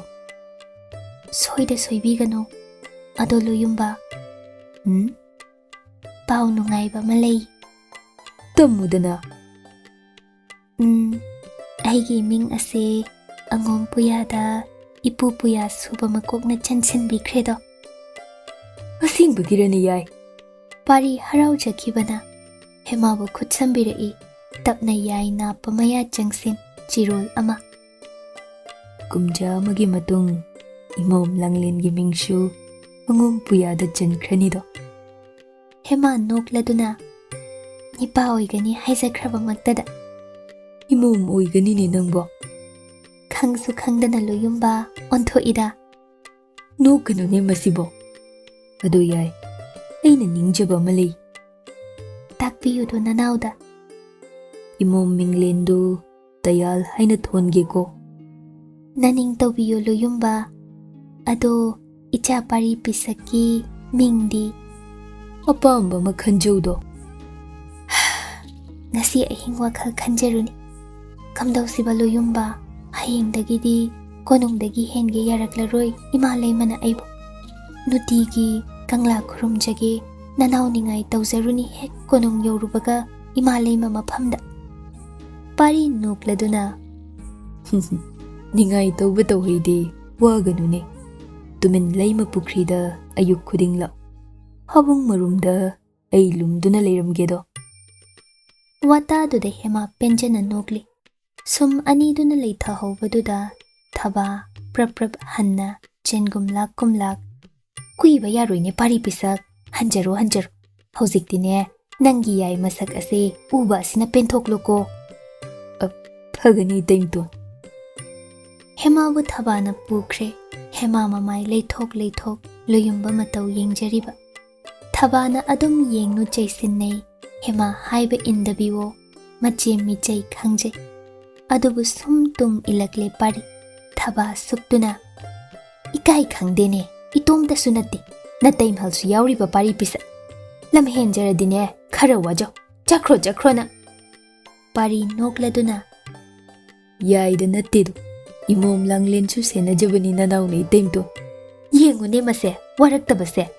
soida soibigano ado loyumba pau nungaiba malai tamudana aigi ming ase angom puyada ipu puya suba makokna chansin bikredo asing bagirani yai pari harau jakhibana hemabu khutsambirai tapna yai na pamaya changsin chirol ama kumja magi matung imom langlen gi mingshu angum puyada jankrani do hema nokladuna nipa oigani haizakraba maktada imom oigani ni nangbo khangsu khangdana loyumba ontho ida nokanu ne masibo adu yai aina ningjaba malai takpiyudo nanauda imom minglendu tayal haina thonge ko naning tawbiyo loyumba ado icha pari pisaki mingdi apamba makhanjaudo ngasi ahing wakhal khanjaruni. Kamdausiba loyumba hayengdagidi konungdagi henge yaraklaroi ima leimana aibu. Nutigi kangla khurumjage nanau ningai tawzaruni hek konung yorubaga ima leima maphamda. Pari nukladuna ningai tawba tawhide waganune. Tumin leima pukrida ayuk khuding la. Habung marumda ay lumduna leiramgedo. Wata duda hema penjana nukli. Sum aniduna leitha haubaduda thaba prap hanna chengumlak kumlak. Kuiba yaroine pari pisak hanjaro haujiktine nangi yai masak ase uba sina penthokluko. Phagani taimton. Hema bu thabana pukre. Hema mamai leithok loyumba matau yengjariba. Thabana adum yengnu chaisinnei. Hema haiba indabiwo mache michai khangje. Adubu sum tum ilakle pari. Thaba suktuna. Ikai khangdene. Itomda sunati. Nataim halsu yauriba pari pisa. Lam henjaradine khara wajo. Jakro na. Pari nokladuna. Yaida natido. Imom langlensu senajabani nanaune taimton. Yengune mase waraktabase.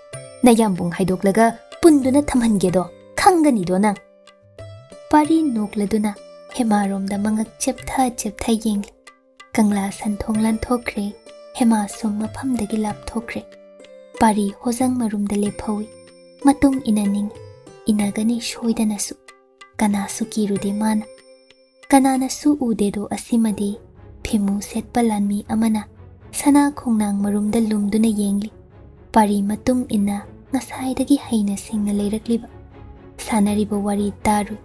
Nayambung haidoklaga punduna thamhangedo. Khanganido nang. Pari nokladuna hemaromda mangak cheptha yengli. Kangla santhong lanthokre. Hema sum maphamdagi lapthokre. Pari hojang marumda lephawi. Matung inaning. Inagani shoidanasu. Kanasu kirude mana. Kananasu udedo asimadi. Phimu setpa lanmi amana. Sana khongnang marumda lumduna yengli. Pari matung ina ngasaidagi haina singna leirakliba. Sanariba wari taru.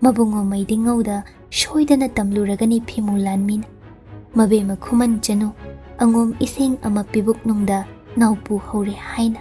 Mabungo maidi ngauda shoidana tamluragani phimu lanmin. Mabema khuman janu angom ising ama pibuk nungda naupu haure haina.